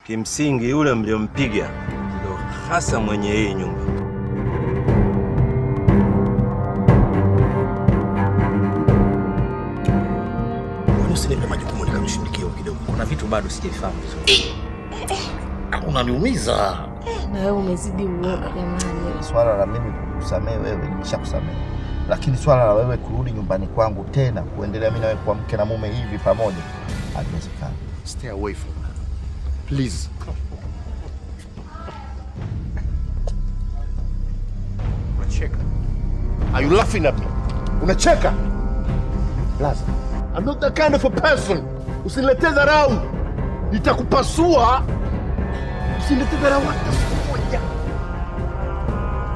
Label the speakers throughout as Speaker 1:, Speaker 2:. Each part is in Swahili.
Speaker 1: Kimsingi yule mliompiga ndio hasa mwenye hii nyumba.
Speaker 2: Usinipe majukumu nikamshindikie kidogo.
Speaker 3: Kuna vitu bado sijafahamu vizuri.
Speaker 2: Unaniumiza.
Speaker 4: Na wewe umezidi uoga jamani.
Speaker 5: Swala la mimi kukusamehe wewe nimeshakusamehe. Lakini swala la wewe kurudi nyumbani kwangu tena kuendelea mimi na wewe kwa mke na mume hivi pamoja haiwezekani.
Speaker 2: Stay away from her. Please. Unacheka. Are you laughing at me? Unacheka? Laza. I'm not that kind of a person. Usinilete dharau. Nitakupasua. Usinilete dharau hata siku moja.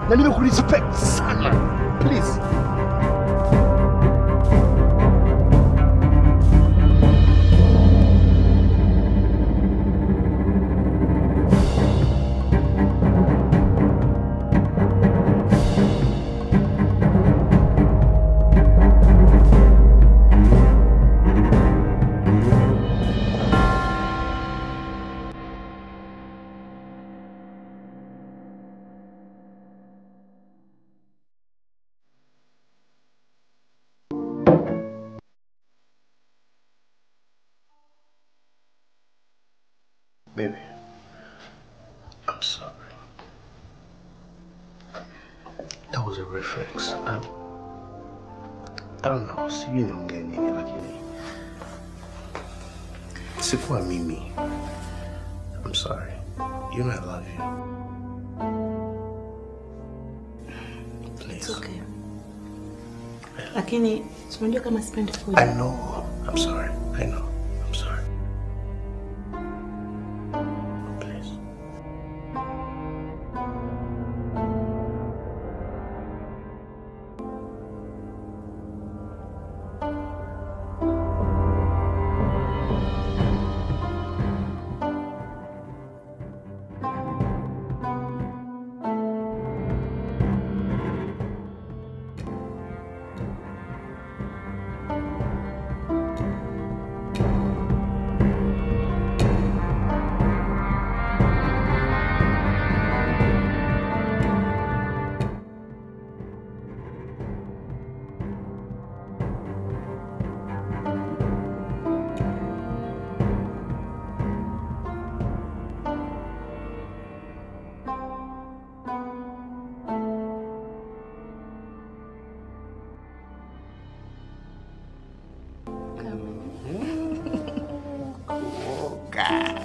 Speaker 2: Na nimekurespect sana. Please. Baby, I'm sorry. That was a reflex. I don't know, sijui niongee nini lakini sikuwa mimi. I'm sorry. You know I love you. Please.
Speaker 4: It's okay. Lakini unajua kama sipendi kuja.
Speaker 2: I know. I'm sorry. I know. I'm sorry. Please.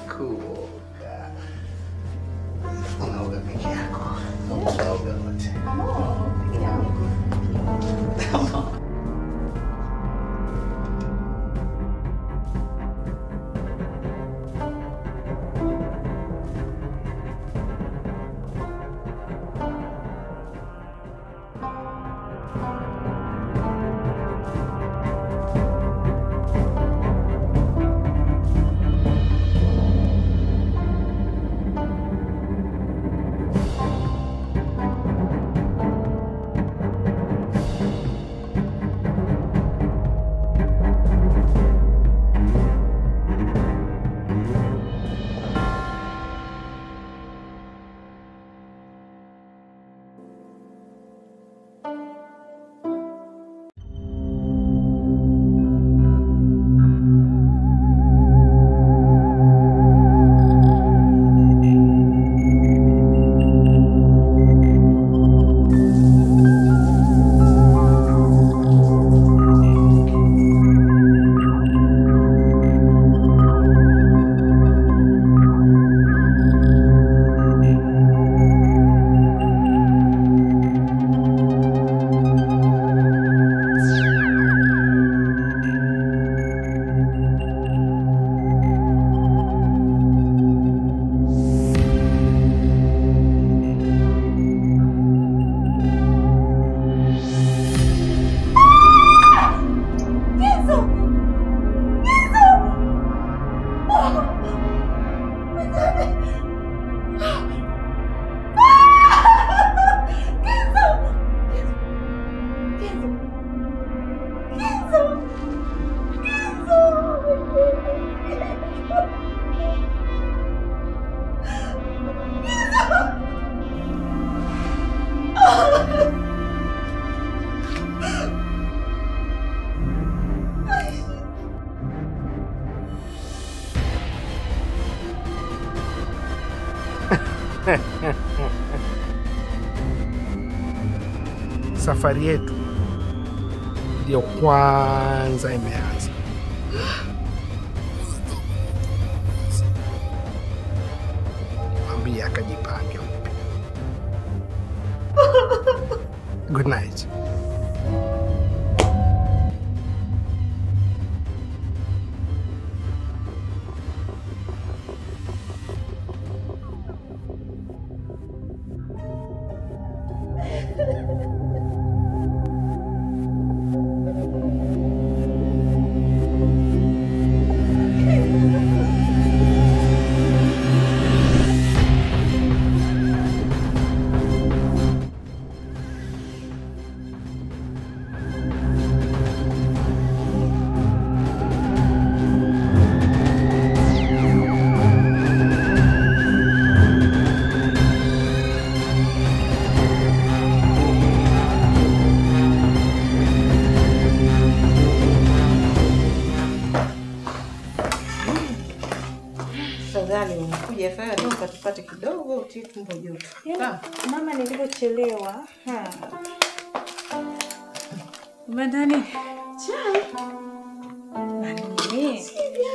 Speaker 2: Cool guy.
Speaker 6: Safari yetu ndio kwanza imeanza. Mwambie akajipange upya. Good night.
Speaker 7: Tupate kidogo utie tumbo joto.
Speaker 4: Mama nilivyochelewa. Umedani? Chai. Nani?
Speaker 7: Sivyo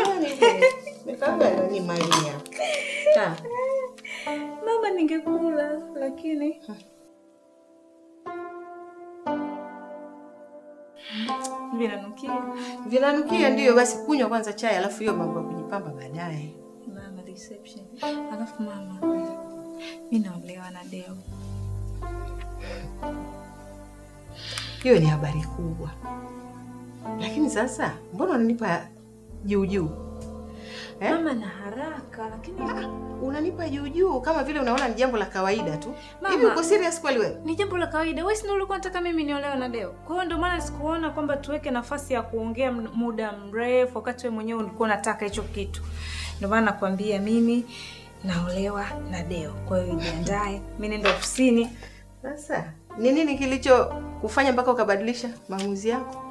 Speaker 7: nani? Nikaba ni Maria.
Speaker 4: Mama ningekula lakini
Speaker 7: Vinanukia ndio basi kunywa kwanza chai alafu hiyo mambo ya kujipamba baadaye.
Speaker 4: Mama reception. Alafu mama mimi naolewa na Deo.
Speaker 7: Hiyo ni habari kubwa. Lakini sasa mbona unanipa juu?
Speaker 4: Mama na haraka lakini
Speaker 7: unanipa juu kama vile unaona ni jambo la kawaida tu. Hivi uko serious kweli wewe?
Speaker 4: Ni jambo la kawaida. Wewe si ndio ulikuwa unataka mimi niolewe na Deo. Kwa hiyo ndio maana sikuona kwamba tuweke nafasi ya kuongea muda mrefu wakati wewe mwenyewe ulikuwa unataka hicho kitu. Ndio maana nakwambia mimi naolewa na Deo. Kwa hiyo jiandae. Mimi nenda ofisini.
Speaker 7: Sasa ni nini kilicho kufanya mpaka ukabadilisha maamuzi yako?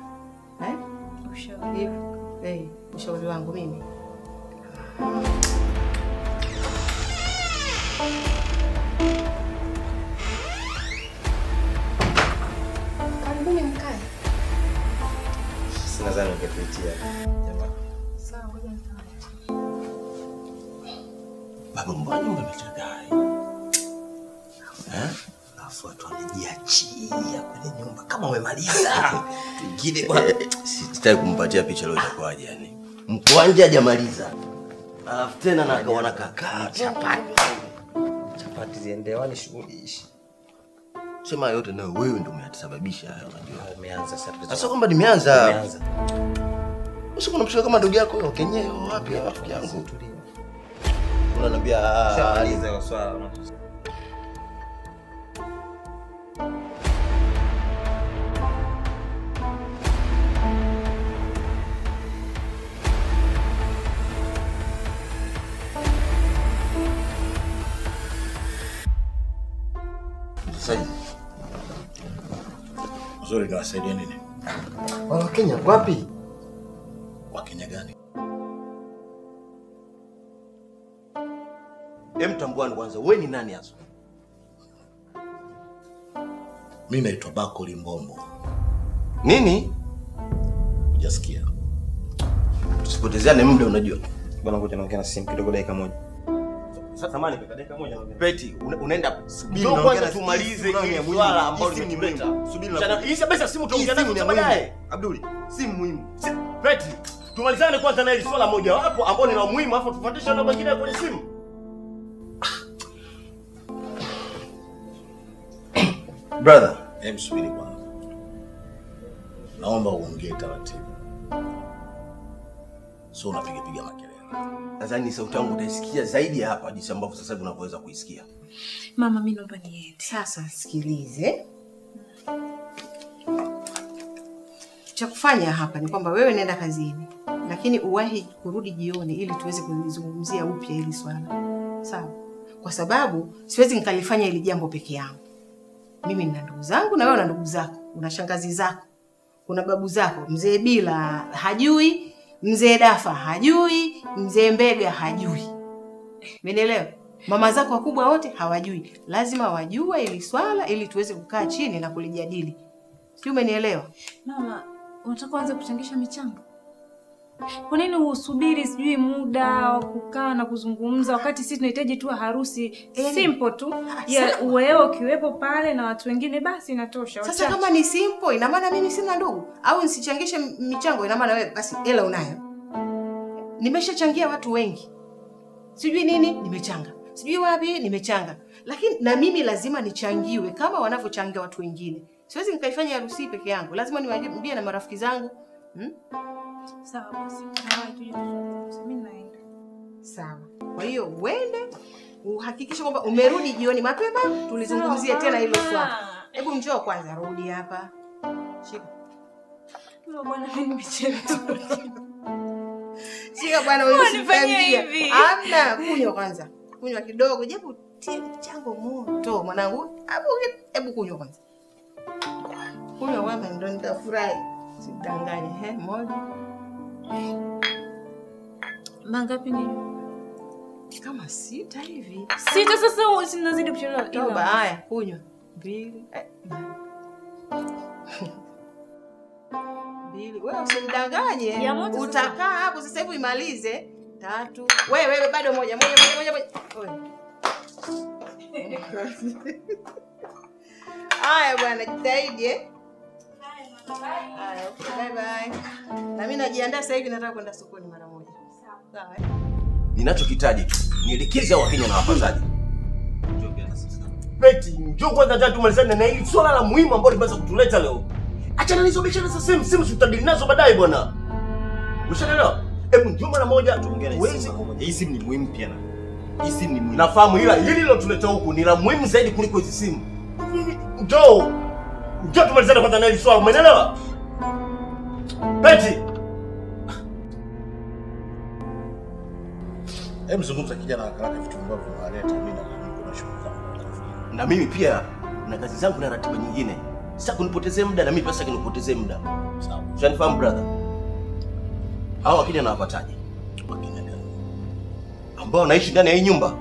Speaker 7: Ushauri. Ushauri wangu mimi.
Speaker 4: Karibuni mkae.
Speaker 3: Sinadhani ungepitia jamaa.
Speaker 4: Sawa, ngoja nitaona.
Speaker 1: Baba mbona nyumba imechagai?
Speaker 3: Alafu watu wamejiachia kwenye nyumba kama umemaliza. Tungine bwana.
Speaker 1: Sitaki kumpatia picha leo itakuwaje yani. Mkwanja hajamaliza. Alafu tena na akaona kaka
Speaker 3: chapati ziendewani shughuli ishi.
Speaker 1: Sema yote na wewe ndio umeyatasababisha haya unajua.
Speaker 3: Umeanza sasa.
Speaker 1: Sasa kwamba nimeanza. Usiku unamshika kama ndugu yako yeye kenyewe wapi rafiki yangu tulia. Unaniambia
Speaker 3: shamaliza kwa swala
Speaker 1: Sasa Zuri nawasaidia nini?
Speaker 3: Wa Kenya wapi?
Speaker 1: Wa Kenya gani? Tambuani kwanza, wewe ni nani hasa?
Speaker 2: Mimi naitwa Bako Limbombo.
Speaker 1: Nini?
Speaker 2: Hujasikia?
Speaker 1: Tusipotezeane muda unajua.
Speaker 3: Bwana ngoja naongea na simu kidogo dakika moja.
Speaker 1: Sasa samani kwa dakika moja naongea. Peti, unaenda
Speaker 3: subiri
Speaker 1: naongea. Kwanza tumalize hili swala ambalo limetuleta.
Speaker 3: Subiri na.
Speaker 1: Hii basi simu tuongea nayo baadaye.
Speaker 3: Abduli, simu muhimu.
Speaker 1: Peti, tumalizane kwanza na hili swala moja wapo ambalo ni la muhimu afu tufuatishe na mengine kwenye simu. Brother,
Speaker 2: Subiri kwanza. Naomba uongee taratibu. So unapiga makelele.
Speaker 1: Nadhani sauti yangu utaisikia zaidi hapa jinsi ambavyo sasa hivi unaweza kuisikia.
Speaker 4: Mama mimi naomba niende.
Speaker 7: Sasa sikilize. Cha kufanya hapa ni kwamba wewe nenda kazini. Lakini uwahi kurudi jioni ili tuweze kulizungumzia upya hili swala. Sawa? Kwa sababu siwezi nikalifanya hili jambo peke yangu. Mimi nina ndugu zangu na wewe una ndugu zako, una shangazi zako, kuna babu zako. Mzee Bila hajui, Mzee Dafa hajui, Mzee Mbega hajui. Umeelewa? Mama zako wakubwa wote hawajui. Lazima wajue ili swala ili tuweze kukaa chini na kulijadili. Sio, umenielewa?
Speaker 4: Mama, unataka kuanza kuchangisha michango? Kwa nini usubiri sijui muda wa kukaa na kuzungumza wakati sisi tunahitaji tu harusi simple tu? Ya wewe ukiwepo pale na watu wengine basi inatosha.
Speaker 7: Sasa kama ni simple, ina maana mimi sina ndugu au nisichangishe michango, ina maana wewe basi hela unayo. Nimeshachangia watu wengi. Sijui nini nimechanga. Sijui wapi nimechanga. Lakini na mimi lazima nichangiwe kama wanavyochangia watu wengine. Siwezi nikaifanya harusi peke yangu. Lazima niwaambie na marafiki zangu.
Speaker 4: Sawa basi. Mimi naenda.
Speaker 7: Sawa. Kwa hiyo uende uhakikishe kwamba umerudi jioni mapema, tulizungumzia tena hilo swali. Hebu njoo kwanza, rudi hapa. Shika.
Speaker 4: Bwana mimi nimechelewa.
Speaker 7: Shika bwana, wewe usifanyie hivi. Amna, kunywa kwanza. Kunywa kidogo, japo tie mchango moto mwanangu. Hebu kunywa kwanza. Kunywa kwanza ndio nitafurahi. Sidanganye, moja.
Speaker 4: Mangapi ni?
Speaker 7: Kama 6 hivi.
Speaker 4: 6 sasa usinazidi kuchelewa.
Speaker 7: Toba, haya, kunywa. 2. 2. Wewe usimdanganye. Utakaa hapo sasa hivi imalize. 3. Wewe bado moja. Wewe. Haya bwana, jitahidi Haya, bye bye. Na mimi najiandaa sasa hivi, nataka kwenda sokoni mara moja. Sawa.
Speaker 1: Ninachokitaji tu nielekeze hao Wakenya na wapazaji.
Speaker 2: Beti, njoo kwanza tatu tumalizane na hili swala la muhimu ambalo limeweza kutuleta leo. Achana hizo biashara za simu tutadili nazo baadaye bwana. Ushaelewa? Hebu njoo mara moja tuongee na hizi.
Speaker 3: Hii simu ni muhimu pia na. Hii simu ni muhimu.
Speaker 2: Nafahamu, ila hili lilo tuleta huku ni la muhimu zaidi kuliko hizi simu. Njoo tumalizane kwanza na hili swala, umeelewa? Beti.
Speaker 5: Hebu zungumza kijana haraka vitu ambavyo vinawaleta mimi na kuna shughuli zangu.
Speaker 1: Na mimi pia na kazi zangu na ratiba nyingine. Sasa kunipotezee muda na mimi pesa kinipotezee muda.
Speaker 5: Sawa.
Speaker 1: Unanifahamu brother? Hao Wakenya na wapataje?
Speaker 5: Wakenya gani?
Speaker 1: Ambao naishi ndani ya hii nyumba.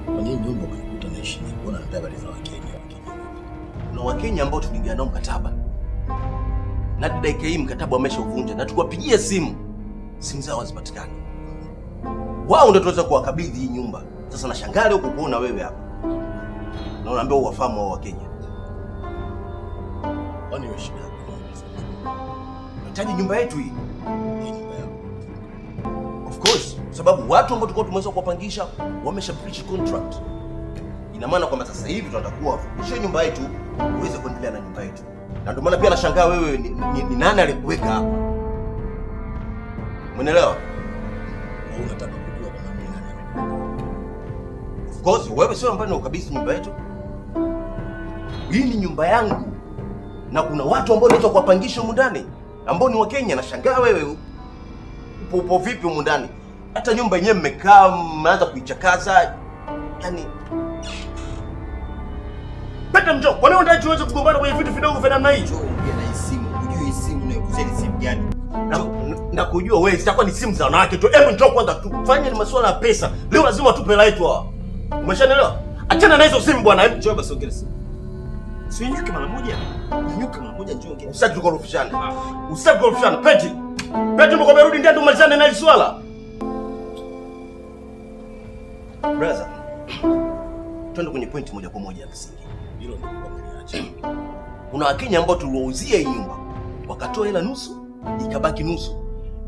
Speaker 5: Kwa nini nyumba ukikuta naishi ni kuona habari za Wakenya?
Speaker 1: Na Wakenya ambao tuliingia nao mkataba. Na dakika hii mkataba wameshauvunja na tukuwapigia simu zao hazipatikani. Wao ndio tuweza kuwakabidhi hii nyumba. Sasa nashangaa leo kukuona wewe hapa. Na unaambia uwafahamu wao Wakenya.
Speaker 5: Kwani wewe shida yako?
Speaker 1: Unahitaji nyumba yetu hii.
Speaker 5: Nyumba yako.
Speaker 1: Of course, sababu watu ambao tulikuwa tumeweza kuwapangisha wamesha breach contract. Ina maana kwamba sasa hivi tunatakuwa tufikishe nyumba yetu uweze kuendelea na nyumba yetu. Na ndio maana pia nashangaa wewe ni nani alikuweka hapa. Umeelewa?
Speaker 5: Unataka kujua kama mimi nani?
Speaker 1: Of course, wewe sio ambaye unakabidhi nyumba yetu. Hii ni nyumba yangu. Na kuna watu ambao naitwa kuwapangisha humu ndani ambao ni Wakenya. Nashangaa wewe upo vipi humu ndani? Hata nyumba yenyewe mmekaa mmeanza kuichakaza. Yaani
Speaker 2: Peta mjo, kwa nini unataka tuweze kugombana kwenye vitu vidogo vya namna hii?
Speaker 3: Njoo ongea na hii simu. Unajua hii simu na kuzeni simu gani?
Speaker 1: Na kujua wewe zitakuwa ni simu za wanawake tu. Hebu njoo kwanza tufanye ni masuala ya pesa. Leo lazima tupe hela yetu hawa. Umeshanielewa? Achana na hizo simu bwana. Hebu
Speaker 3: Njoo basi ongea na simu. Si nyuke mara moja. Nyuke mara moja njoo ongea.
Speaker 1: usitaki tukorofishane.
Speaker 2: Usitaki kurushana. Peti mko merudi ndani tumalizane na hili swala.
Speaker 1: Brother. Twende kwenye point moja kwa moja ya msingi.
Speaker 5: Hilo ndio kumeliacha.
Speaker 1: Kuna Wakenya ambao tuliwauzia hii nyumba. Wakatoa hela nusu, ikabaki nusu.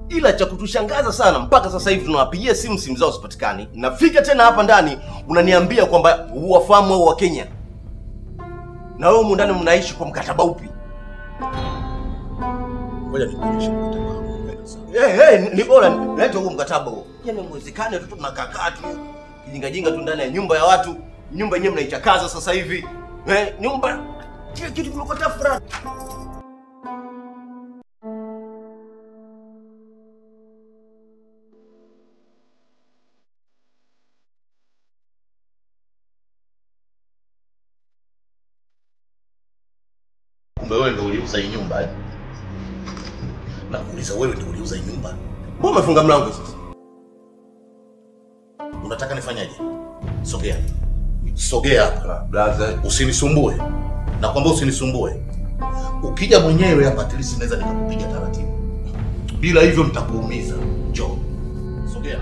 Speaker 1: Ila cha kutushangaza sana mpaka sasa hivi tunawapigia simu zao sipatikani. Nafika tena hapa ndani unaniambia kwamba huwafahamu wao Wakenya. Na wewe ndani mnaishi kwa mkataba upi?
Speaker 5: Ngoja nikuonyeshe mkataba wangu.
Speaker 1: Ni bora leta huo mkataba huo. Yaani mwezekane tu tunakaa tu kijinga tu ndani ya nyumba ya watu. Nyumba yenyewe mnaichakaza sasa hivi. Nyumba kila kitu kimekota furaha.
Speaker 5: Wewe ndio uliuza hii nyumba. Na kuuliza wewe ndio uliuza hii nyumba.
Speaker 1: Mbona umefunga mlango sasa?
Speaker 2: Unataka nifanyaje? Sogea. Sogea hapa.
Speaker 1: Brother,
Speaker 2: usinisumbue. Nakwambia usinisumbue. Ukija mwenyewe hapa at least naweza nikakupiga taratibu. Bila hivyo nitakuumiza. Njoo. Sogea.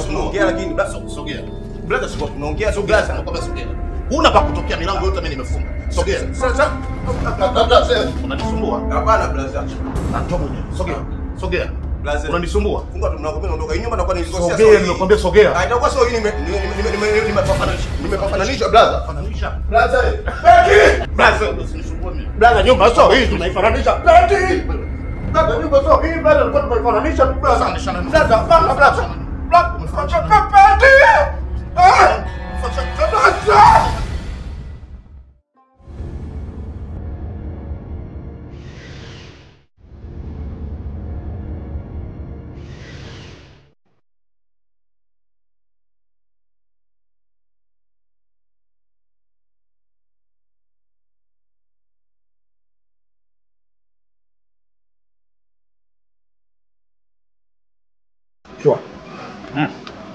Speaker 1: tunaongea lakini basi
Speaker 2: Sogea.
Speaker 1: brother, sio tunaongea tu
Speaker 2: Sogea,
Speaker 1: brother.
Speaker 2: nakwambia sogea. Huna pa kutokea, milango yote mimi nimefunga. Sogea.
Speaker 1: Sasa
Speaker 2: Unanisumbua?
Speaker 1: hapana brother.
Speaker 2: Njoo mwenyewe. Sogea. Sogea.
Speaker 1: Brother,
Speaker 2: Unanisumbua?
Speaker 1: funga tu mlango, mimi naondoka. Hii nyumba nakuwa nilikosea.
Speaker 2: Sogea, nimekwambia sogea.
Speaker 1: Ah, itakuwa sio hii nimepafananisha. Nimepafananisha brother.
Speaker 2: Fananisha.
Speaker 1: Brother, Betty! Brother,
Speaker 2: Usinisumbue mimi.
Speaker 1: brother, nyumba sio hii tunaifananisha. Betty! Brother, nyumba sio hii brother, tulikuwa tunaifananisha tu brother.
Speaker 2: Fananisha na nini?
Speaker 1: Brother, brother, brother. Brother, Betty! Ah! Brother!
Speaker 6: Shua.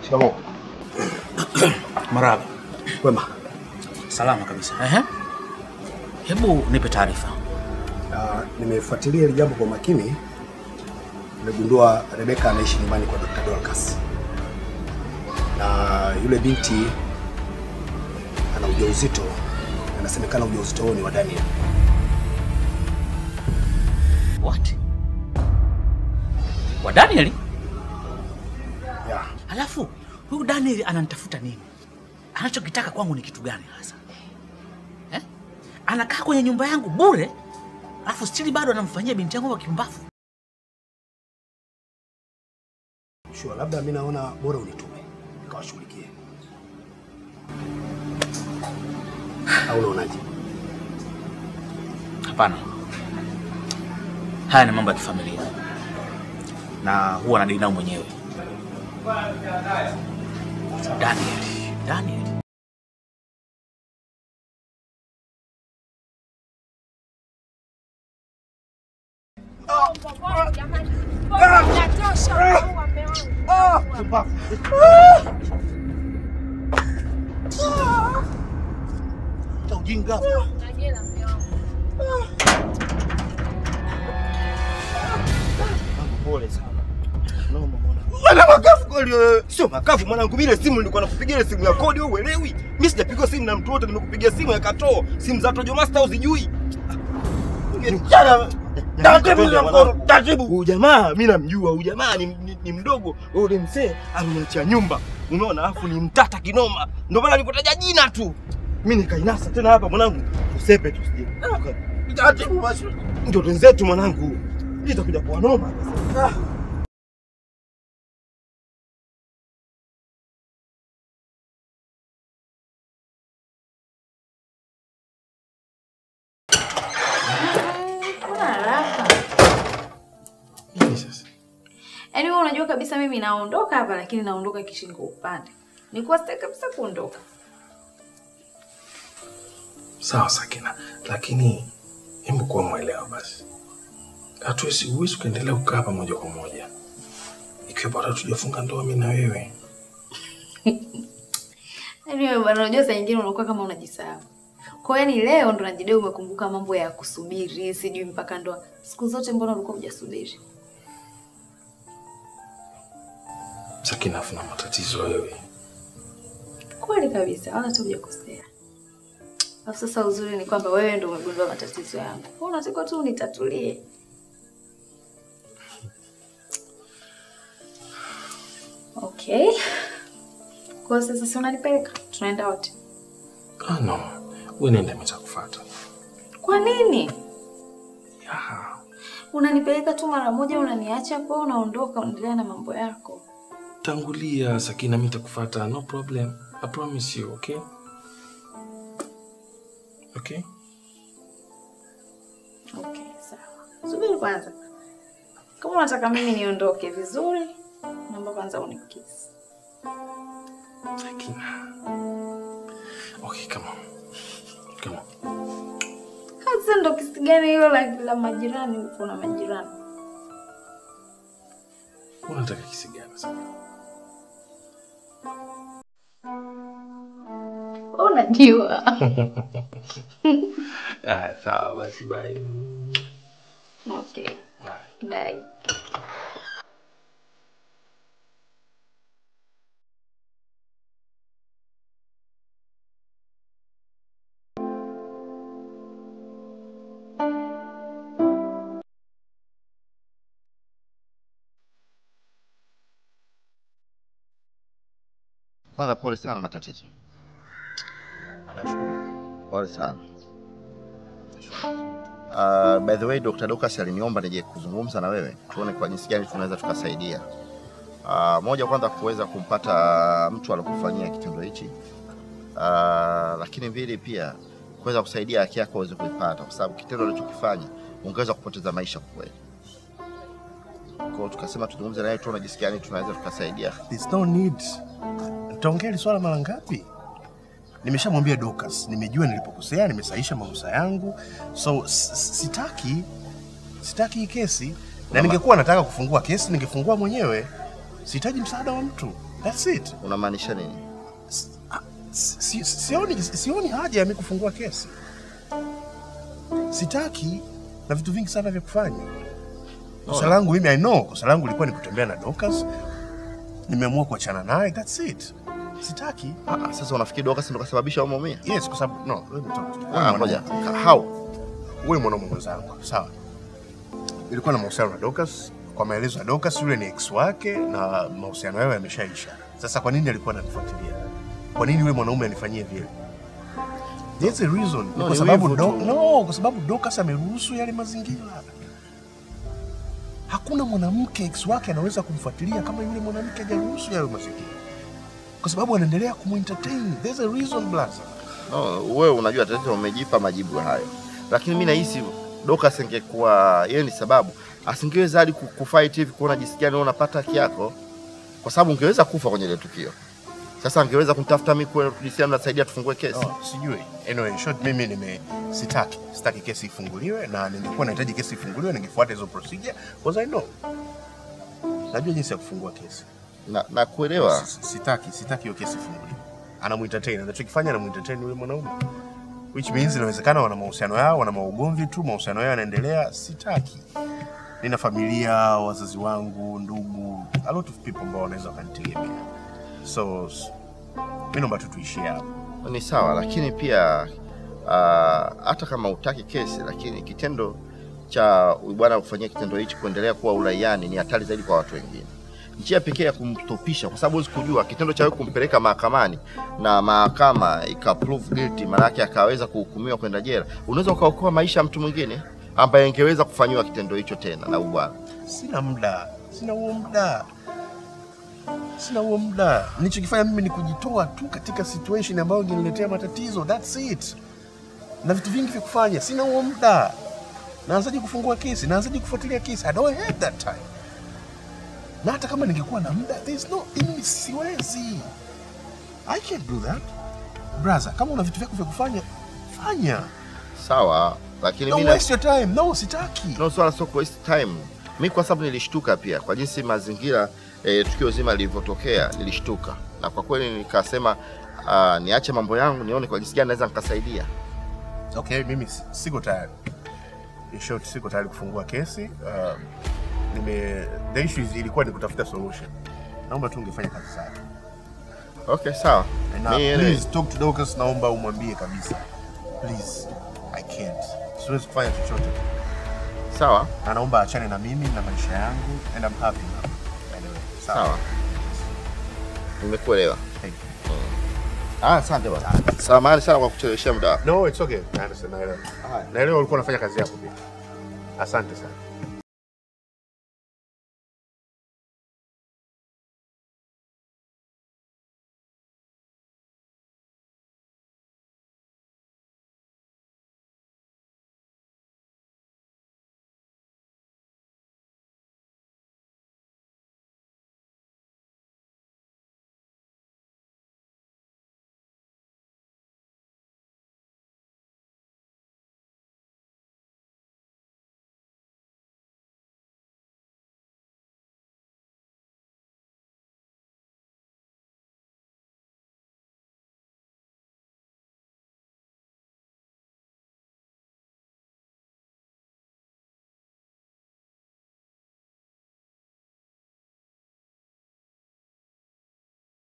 Speaker 6: Shikamoo.
Speaker 8: Marahaba.
Speaker 6: Wema.
Speaker 8: Salama kabisa. Hebu nipe taarifa.
Speaker 6: Nimefuatilia hili jambo kwa makini. Nimegundua Rebecca anaishi nyumbani kwa Dr. Dorcas. Na yule binti ana ujauzito. Anasemekana ujauzito huo ni wa Daniel.
Speaker 8: What? Wa Daniel?
Speaker 6: Yeah.
Speaker 8: Alafu huyu Daniel ananitafuta nini? Anachokitaka kwangu ni kitu gani hasa? Anakaa kwenye nyumba yangu bure, alafu stili bado anamfanyia binti yangu wa kiumbafu.
Speaker 6: Shua, labda mimi naona bora unitume nikawashughulikie. Au unaonaje?
Speaker 8: Hapana. Haya ni mambo ya kifamilia. Na huwa nadili nao mwenyewe. Daniel.
Speaker 2: Ujinga.
Speaker 1: Pole sana. Naomba mwana. Wana makafu kweli wewe. Sio makafu mwanangu, mimi ile simu nilikuwa nakupigia ile simu ya kodi wewe uelewi. Mimi sijapiga simu na mtu wote, nimekupigia simu ya Katoo. Simu za Tojo Master uzijui. Tatibu. Huyu jamaa mimi namjua, huyu jamaa ni mdogo. Yule mzee ameniachia nyumba. Umeona, alafu ni mtata kinoma. Ndio maana nilipotaja jina tu. Mimi nikainasa tena hapa mwanangu. Usepe tu sije. Tatibu basi. Ndio wenzetu mwanangu. Hii itakuja kuwa noma sasa.
Speaker 4: Yaani wewe unajua kabisa mimi naondoka hapa, lakini naondoka kishingo upande. Nilikuwa sitaki kabisa kuondoka.
Speaker 6: Sawa Sakina, lakini hebu kuwa mwelewa basi. Huwezi kuendelea kukaa hapa moja kwa moja ikiwa bado hatujafunga ndoa mimi na wewe.
Speaker 4: Yaani wewe bwana, unajua saa nyingine unakuwa kama unajisahau. Kwa hiyo leo ndo najidai umekumbuka mambo ya kusubiri, sijui mpaka ndoa. Siku zote mbona ulikuwa hujasubiri?
Speaker 6: Sakina, huna matatizo wewe.
Speaker 4: Kweli kabisa, wala tu hujakosea. Alafu sasa uzuri ni kwamba wewe ndio umegundua matatizo yangu. Wewe unataka tu unitatulie. Okay. Kwa sasa si unanipeleka? Tunaenda wote.
Speaker 6: No. Wewe nenda, mimi nitakufuata.
Speaker 4: Kwa nini?
Speaker 6: Ya.
Speaker 4: Unanipeleka tu mara moja unaniacha kwa unaondoka unaendelea na mambo yako.
Speaker 6: Tangulia Sakina, mimi nitakufuata, no problem. I promise you, okay? Okay?
Speaker 4: Okay, sawa. Subiri kwanza. Kama unataka mimi niondoke vizuri, naomba kwanza unikisi.
Speaker 6: Sakina. Okay, come on. Come on.
Speaker 4: Sasa ndo kisi gani hilo la majirani, uko na majirani?
Speaker 6: Unataka kisi gani sasa?
Speaker 9: Unajua.
Speaker 3: Sawa basi bye.
Speaker 9: Okay. Bye.
Speaker 5: Kwanza pole sana na matatizo. Pole sana. By the way, Dr. Dorcas aliniomba nije kuzungumza na wewe tuone kwa jinsi gani tunaweza tukasaidia. Moja, kwanza kuweza kumpata mtu aliyokufanyia kitendo hichi. Lakini mbili pia kuweza kusaidia haki yako uweze kuipata, kwa sababu kitendo alichokifanya ungeweza kupoteza maisha kwa kweli. Kwa hiyo tukasema tuzungumze naye tuone jinsi gani tunaweza tukasaidia.
Speaker 6: There's no need. Nitaongea swala mara ngapi? Nimeshamwambia Dorcas, nimejua nilipokosea, nimesahisha makosa yangu. So sitaki hii kesi. Na ningekuwa nataka kufungua kesi, ningefungua mwenyewe. Sihitaji msaada wa mtu. That's it.
Speaker 5: Unamaanisha nini?
Speaker 6: Sioni haja ya mimi kufungua kesi. Sitaki na vitu vingi sana vya kufanya. Kosa langu mimi, I know, kosa langu lilikuwa ni kutembea na Dorcas. Nimeamua kuachana naye, that's it. Sitaki.
Speaker 5: Sasa unafikiri Dorcas ndo kasababisha umeumia?
Speaker 6: Yes, kwa sababu no, let me talk to you.
Speaker 5: Ngoja. How?
Speaker 6: Wewe mwanaume mwenzangu, sawa? Nilikuwa na mahusiano na Dorcas, kwa maelezo ya Dorcas yule ni ex wake na mahusiano yao yameshaisha. Sasa kwa nini alikuwa ananifuatilia? Kwa nini yule mwanaume anifanyie vile? There's a reason.
Speaker 5: No,
Speaker 6: kwa sababu Dorcas ameruhusu yale mazingira. Hakuna mwanamke ex wake anaweza kumfuatilia kama yule mwanamke hajaruhusu yale mazingira. Kwa sababu anaendelea kumentertain. There's a reason, blaza.
Speaker 5: No, wewe unajua tatizo umejipa majibu hayo. Lakini mimi nahisi Dorcas ingekuwa yeye ni sababu asingeweza hadi kufight hivi kuona jinsi gani unapata haki yako, kwa sababu ungeweza kufa kwenye ile tukio. Sasa angeweza kunitafuta mimi kwa polisi nasaidia tufungue kesi.
Speaker 6: Sijui. Anyway, short mimi sitaki kesi ifunguliwe, na ningekuwa nahitaji kesi ifunguliwe ningefuata hizo procedure because I know. Najua jinsi ya kufungua kesi.
Speaker 5: Na kuelewa.
Speaker 6: Sitaki hiyo kesi ifunguliwe. Anamuentertain, anachokifanya anamuentertain yule mwanaume. Which means inawezekana wana mahusiano yao, wana maugomvi tu, mahusiano yao yanaendelea. Sitaki. Nina familia, wazazi wangu, ndugu, a lot of people ambao wanaweza kanitegemea. So mimi naomba tuishie hapo.
Speaker 5: Ni sawa, lakini pia hata kama utaki kesi, lakini kitendo cha bwana kufanyia kitendo hichi kuendelea kuwa uraiani ni hatari zaidi kwa watu wengine. Njia pekee ya kumstopisha, kwa sababu huwezi kujua kitendo cha wewe kumpeleka mahakamani na mahakama ikaprove guilty, maana yake akaweza kuhukumiwa kwenda jela, unaweza ukaokoa maisha ya mtu mwingine ambaye angeweza kufanywa kitendo hicho tena na bwana.
Speaker 6: Sina huo muda. Nilichokifanya mimi ni kujitoa tu katika situation ambayo ingeniletea matatizo. That's it. Na vitu vingi vya kufanya. Sina huo muda. Naanzaje kufungua kesi? Naanzaje kufuatilia kesi? I don't have that time. Na hata kama ningekuwa na muda, there's no, mimi siwezi. I can't do that. Brother, kama una vitu vyako vya kufanya, fanya.
Speaker 5: Sawa, lakini
Speaker 6: mimi waste your time. No, sitaki.
Speaker 5: No, swala sio waste time. Mimi kwa sababu nilishtuka pia kwa jinsi mazingira tukio zima lilivyotokea, nilishtuka. Na kwa kweli nikasema niache mambo yangu nione kwa jinsi gani naweza nikasaidia.
Speaker 6: Okay, mimi siko tayari. In short, siko tayari kufungua kesi. The issue ilikuwa ni kutafuta solution. Naomba tu ungefanya kazi zako.
Speaker 5: Okay, sawa.
Speaker 6: Please talk to Dorcas, naomba umwambie kabisa. Please, I can't. Siwezi kufanya chochote.
Speaker 5: Sawa.
Speaker 6: Na naomba achane na mimi na maisha yangu and I'm happy now. Anyway,
Speaker 5: sawa. Nimekuelewa. Asante bwana. Samahani sana kwa kuchelewesha muda.
Speaker 6: No, it's okay. Naelewa ulikuwa unafanya kazi yako pia. Asante sana.